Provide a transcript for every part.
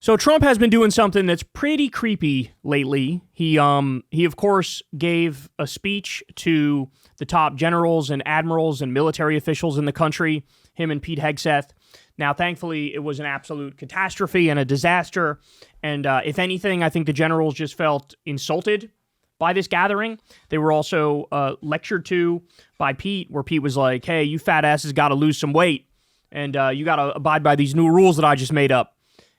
So Trump has been doing something that's pretty creepy lately. He of course gave a speech to the top generals and admirals and military officials in the country, him and Pete Hegseth. Now, thankfully, it was an absolute catastrophe and a disaster. And if anything, I think the generals just felt insulted by this gathering. They were also lectured to by Pete, where Pete was like, hey, you fat asses got to lose some weight. And you got to abide by these new rules that I just made up.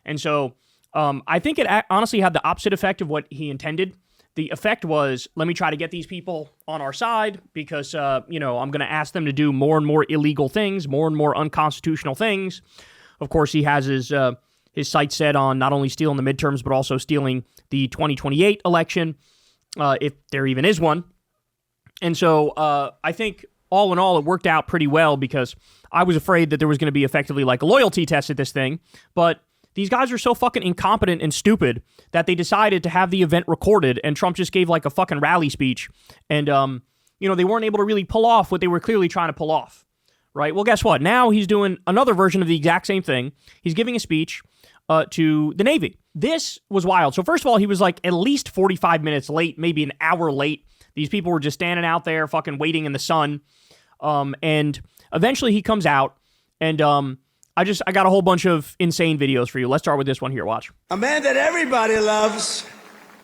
And so I think it honestly had the opposite effect of what he intended. The effect was, let me try to get these people on our side because, I'm going to ask them to do more and more illegal things, more and more unconstitutional things. Of course, he has his sights set on not only stealing the midterms, but also stealing the 2028 election, if there even is one. And so I think all in all, it worked out pretty well because I was afraid that there was going to be effectively like a loyalty test at this thing. But these guys are so fucking incompetent and stupid that they decided to have the event recorded, and Trump just gave like a fucking rally speech. And, they weren't able to really pull off what they were clearly trying to pull off, right? Well, guess what? Now he's doing another version of the exact same thing. He's giving a speech to the Navy. This was wild. So first of all, he was like at least 45 minutes late, maybe an hour late. These people were just standing out there fucking waiting in the sun. And eventually he comes out and, I got a whole bunch of insane videos for you. Let's start with this one here. Watch. A man that everybody loves.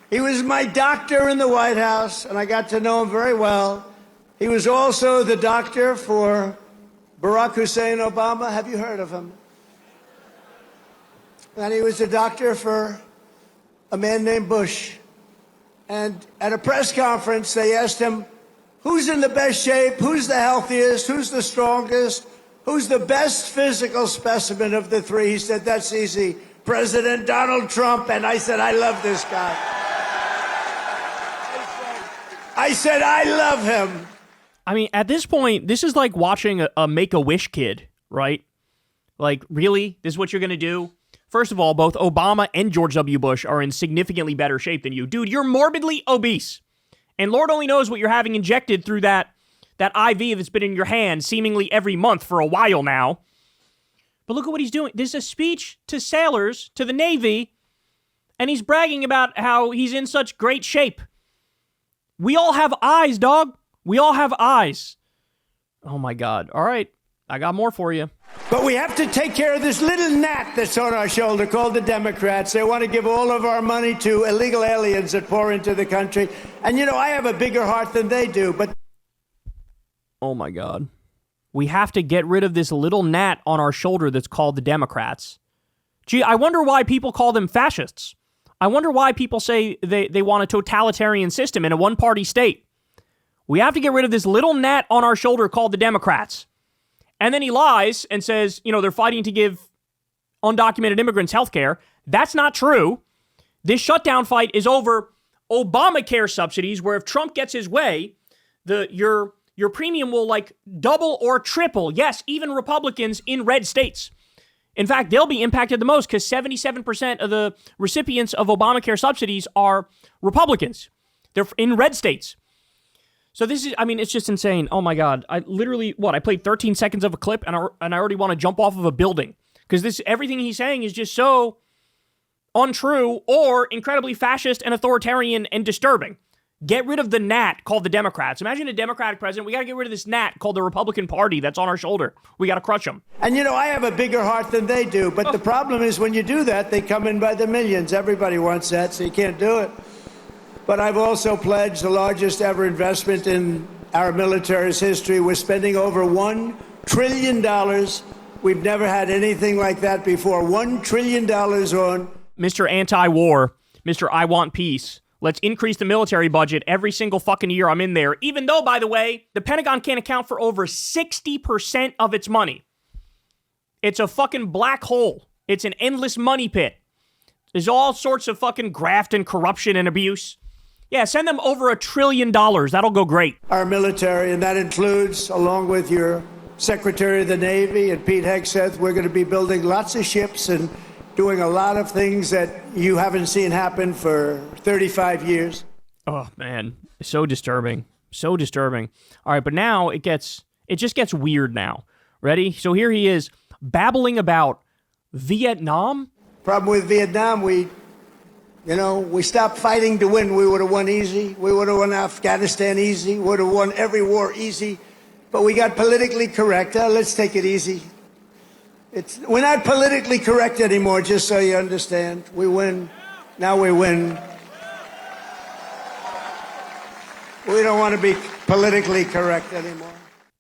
He was my doctor in the White House, and I got to know him very well. He was also the doctor for Barack Hussein Obama. Have you heard of him? And he was the doctor for a man named Bush. And at a press conference, they asked him, who's in the best shape? Who's the healthiest? Who's the strongest? Who's the best physical specimen of the three? He said, that's easy. President Donald Trump. And I said, I love this guy. I said, I love him. I mean, at this point, this is like watching a Make-A-Wish kid, right? Like, really? This is what you're going to do? First of all, both Obama and George W. Bush are in significantly better shape than you. Dude, you're morbidly obese. And Lord only knows what you're having injected through that IV that's been in your hand seemingly every month for a while now. But look at what he's doing. This is a speech to sailors, to the Navy, and he's bragging about how he's in such great shape. We all have eyes, dog. We all have eyes. Oh my God. All right. I got more for you. But we have to take care of this little gnat that's on our shoulder called the Democrats. They want to give all of our money to illegal aliens that pour into the country. And, I have a bigger heart than they do, but... Oh my God. We have to get rid of this little gnat on our shoulder that's called the Democrats. Gee, I wonder why people call them fascists. I wonder why people say they want a totalitarian system in a one-party state. We have to get rid of this little gnat on our shoulder called the Democrats. And then he lies and says, they're fighting to give undocumented immigrants health care. That's not true. This shutdown fight is over Obamacare subsidies, where if Trump gets his way, your premium will like double or triple. Yes, even Republicans in red states. In fact, they'll be impacted the most because 77% of the recipients of Obamacare subsidies are Republicans. They're in red states. So this is, it's just insane. Oh my God. I played 13 seconds of a clip and I already want to jump off of a building because everything he's saying is just so untrue or incredibly fascist and authoritarian and disturbing. Get rid of the gnat called the Democrats. Imagine a Democratic president. We got to get rid of this gnat called the Republican Party that's on our shoulder. We got to crush them. And, I have a bigger heart than they do. But the problem is when you do that, they come in by the millions. Everybody wants that, so you can't do it. But I've also pledged the largest ever investment in our military's history. We're spending over $1 trillion. We've never had anything like that before. $1 trillion on... Mr. Anti-War, Mr. I Want Peace. Let's increase the military budget every single fucking year I'm in there. Even though, by the way, the Pentagon can't account for over 60% of its money. It's a fucking black hole. It's an endless money pit. There's all sorts of fucking graft and corruption and abuse. Yeah, send them over $1 trillion. That'll go great. Our military, and that includes, along with your Secretary of the Navy and Pete Hegseth, we're going to be building lots of ships and doing a lot of things that you haven't seen happen for 35 years. Oh, man. So disturbing. So disturbing. All right, but now it just gets weird now. Ready? So here he is babbling about Vietnam. Problem with Vietnam, we stopped fighting to win. We would have won easy. We would have won Afghanistan easy. We would have won every war easy. But we got politically correct. Let's take it easy. We're not politically correct anymore, just so you understand. We win. Now we win. We don't want to be politically correct anymore.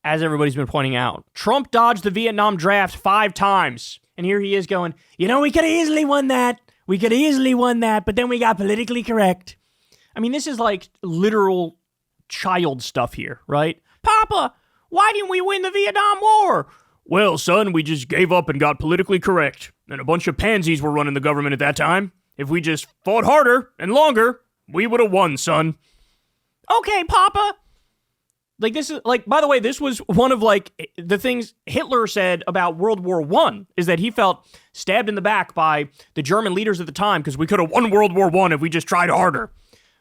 As everybody's been pointing out, Trump dodged the Vietnam draft 5 times. And here he is going, we could have easily won that. We could have easily won that, but then we got politically correct. I mean, this is like literal child stuff here, right? Papa, why didn't we win the Vietnam War? Well, son, we just gave up and got politically correct. And a bunch of pansies were running the government at that time. If we just fought harder and longer, we would have won, son. Okay, Papa. Like, this is, like, by the way, this was one of, like, the things Hitler said about World War I, is that he felt stabbed in the back by the German leaders at the time because we could have won World War I if we just tried harder.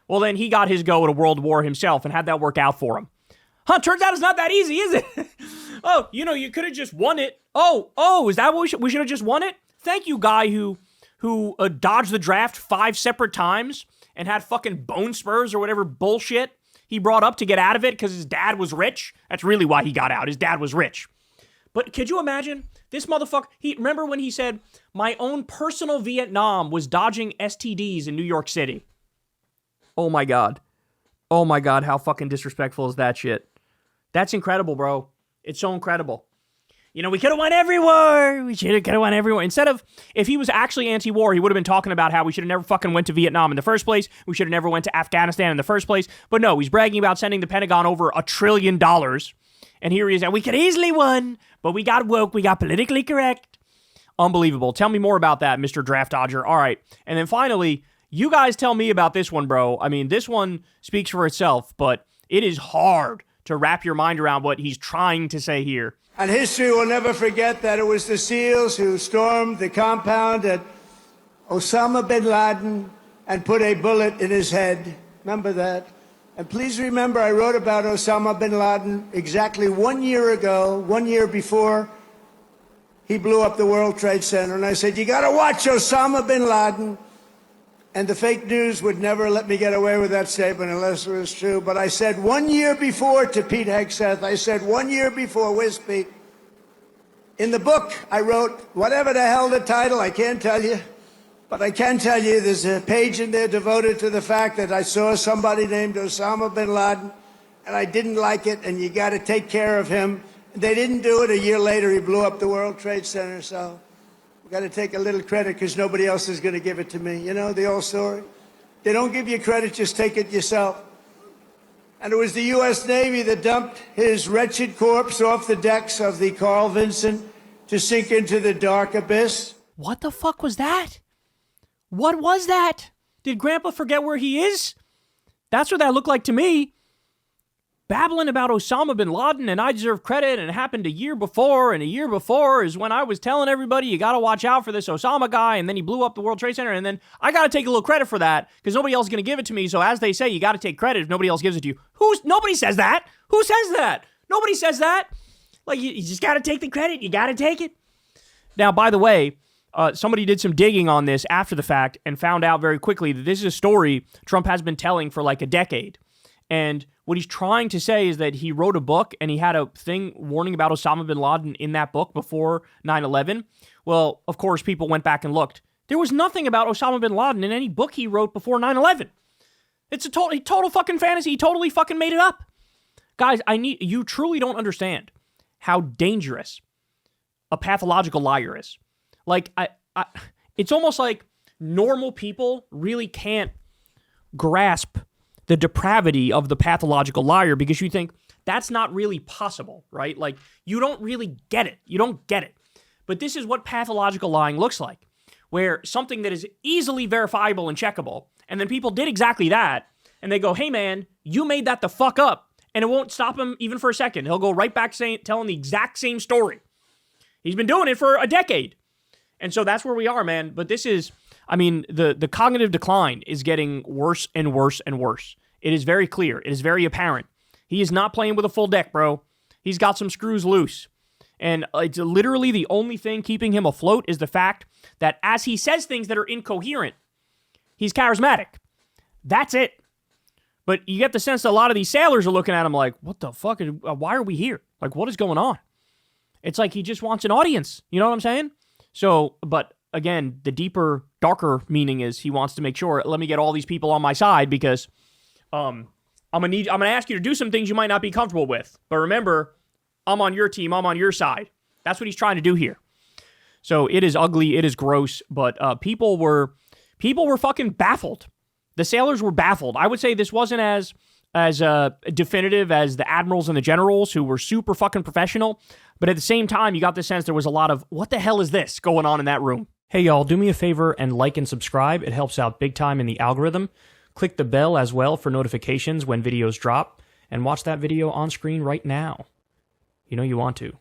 Well, then he got his go at a world war himself and had that work out for him. Turns out it's not that easy, is it? Oh, you could have just won it. Oh, is that what we should have just won it? Thank you, guy who dodged the draft 5 separate times and had fucking bone spurs or whatever bullshit he brought up to get out of it because his dad was rich. That's really why he got out. His dad was rich. But could you imagine this motherfucker? Remember when he said, my own personal Vietnam was dodging STDs in New York City. Oh my God. Oh my God. How fucking disrespectful is that shit? That's incredible, bro. It's so incredible. We could have won every war. We could have won every war. Instead of, if he was actually anti-war, he would have been talking about how we should have never fucking went to Vietnam in the first place. We should have never went to Afghanistan in the first place. But no, he's bragging about sending the Pentagon over $1 trillion. And here he is, and we could easily won, but we got woke. We got politically correct. Unbelievable. Tell me more about that, Mr. Draft Dodger. All right. And then finally, you guys tell me about this one, bro. I mean, this one speaks for itself, but it is hard to wrap your mind around what he's trying to say here. And history will never forget that it was the SEALs who stormed the compound at Osama bin Laden and put a bullet in his head. Remember that? And please remember, I wrote about Osama bin Laden exactly 1 year ago, 1 year before he blew up the World Trade Center. And I said, you got to watch Osama bin Laden. And the fake news would never let me get away with that statement unless it was true. But I said 1 year before to Pete Hegseth, I said 1 year before, where's Pete? In the book, I wrote, whatever the hell the title, I can't tell you. But I can tell you there's a page in there devoted to the fact that I saw somebody named Osama bin Laden, and I didn't like it, and you got to take care of him. They didn't do it. A year later, he blew up the World Trade Center, so got to take a little credit because nobody else is going to give it to me. You know the old story? They don't give you credit, just take it yourself. And it was the U.S. Navy that dumped his wretched corpse off the decks of the Carl Vinson to sink into the dark abyss. What the fuck was that? What was that? Did Grandpa forget where he is? That's what that looked like to me. Babbling about Osama bin Laden and I deserve credit and it happened a year before, and a year before is when I was telling everybody you got to watch out for this Osama guy, and then he blew up the World Trade Center, and then I got to take a little credit for that because nobody else is going to give it to me. So as they say, you got to take credit if nobody else gives it to you. Nobody says that. Who says that? Nobody says that. Like, you just got to take the credit. You got to take it. Now, by the way, somebody did some digging on this after the fact and found out very quickly that this is a story Trump has been telling for like a decade. And what he's trying to say is that he wrote a book and he had a thing warning about Osama bin Laden in that book before 9/11. Well, of course, people went back and looked. There was nothing about Osama bin Laden in any book he wrote before 9/11. It's a total fucking fantasy. He totally fucking made it up. Guys, you truly don't understand how dangerous a pathological liar is. Like, it's almost like normal people really can't grasp the depravity of the pathological liar because you think that's not really possible, right? Like, you don't really get it. You don't get it. But this is what pathological lying looks like, where something that is easily verifiable and checkable, and then people did exactly that, and they go, hey man, you made that the fuck up, and it won't stop him even for a second. He'll go right back telling the exact same story. He's been doing it for a decade. And so that's where we are, man. But this is, I mean, the cognitive decline is getting worse and worse and worse. It is very clear. It is very apparent. He is not playing with a full deck, bro. He's got some screws loose. And it's literally the only thing keeping him afloat is the fact that as he says things that are incoherent, he's charismatic. That's it. But you get the sense that a lot of these sailors are looking at him like, what the fuck? Why are we here? Like, what is going on? It's like he just wants an audience. You know what I'm saying? So, but again, the deeper, darker meaning is he wants to make sure, let me get all these people on my side because I'm gonna ask you to do some things you might not be comfortable with. But remember, I'm on your team. I'm on your side. That's what he's trying to do here. So it is ugly. It is gross. But people were fucking baffled. The sailors were baffled. I would say this wasn't as definitive as the admirals and the generals who were super fucking professional. But at the same time, you got the sense there was a lot of, what the hell is this going on in that room? Hey, y'all, do me a favor and like and subscribe. It helps out big time in the algorithm. Click the bell as well for notifications when videos drop. And watch that video on screen right now. You know you want to.